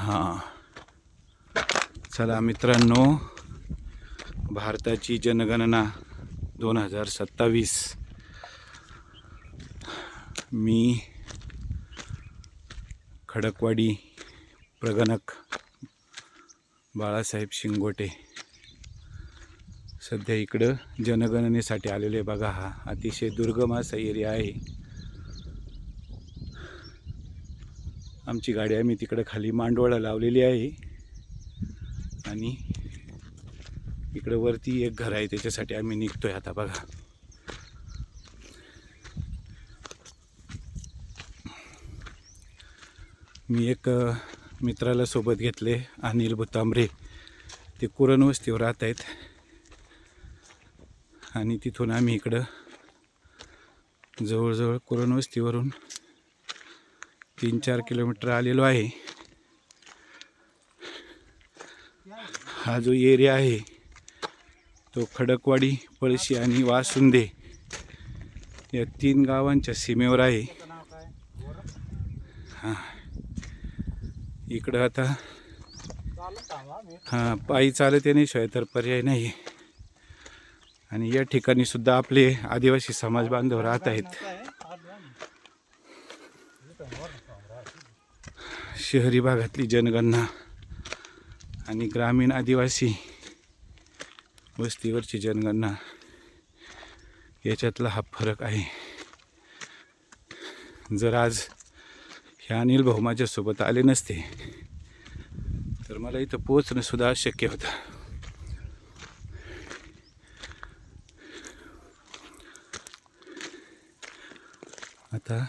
हां, चला मित्रांनो, भारताची जनगणना 2027. मी खडकवाडी प्रगणक बाळासाहेब शिंगोटे सध्या इकडं जनगणनेसाठी आलेले. बघा, हा अतिशय दुर्गम असा एरिया आहे. आमची गाडी आम्ही तिकडं खाली मांडवळा लावलेली आहे आणि इकडं वरती एक घर आहे, त्याच्यासाठी आम्ही निघतोय आता. बघा, मी एक मित्राला सोबत घेतले, अनिल भुतांबरे. ते कुरण वस्तीवर राहत आहेत आणि तिथून आम्ही इकडं जवळजवळ कुरण वस्तीवरून 3-4 किलोमीटर आलेलो आहे. हा जो एरिया आहे तो खडकवाडी, पळशी आणि वासुंदे या 3 गावांच्या सीमेवर आहे. हां, इकडं आता पायी चालत येण्याशिवाय तर पर्याय नाही. आणि या ठिकाणी सुद्धा आपले आदिवासी समाज बांधव राहत आहेत. शहरी भागातली जनगणना आणि ग्रामीण आदिवासी वस्तीवरची जनगणना याच्यातला हा फरक आहे. जर आज हे अनिल भाऊ माझ्यासोबत आले नसते तर मला इथं पोहोचणं सुद्धा अशक्य होतं. आता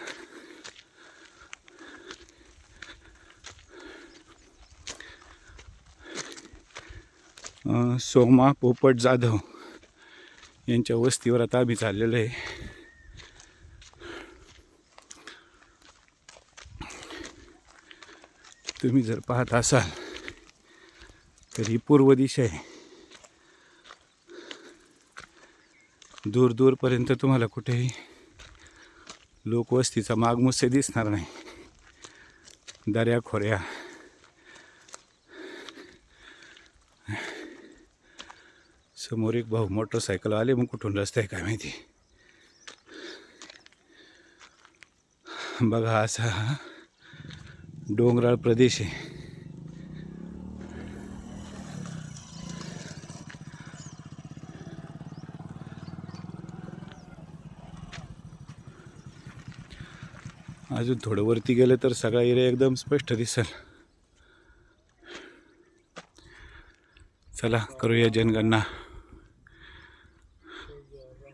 सोमा पोपट जाधव यांच्या वस्तीवर आता आम्ही चाललेलो आहे. तुम्ही जर पाहत असाल तर ही पूर्व दिशा आहे. दूर दूरपर्यंत तुम्हाला कुठेही लोकवस्तीचा मागमुसे दिसणार नाही. दऱ्या खोऱ्या, समोर एक भाऊ मोटरसायकल आले, मग कुठून रस्ता आहे काय माहिती. बघा, असा हा डोंगराळ प्रदेश आहे. अजून थोडं वरती गेलं तर सगळा एरिया एकदम स्पष्ट दिसेल. चला, करूया जनगणना.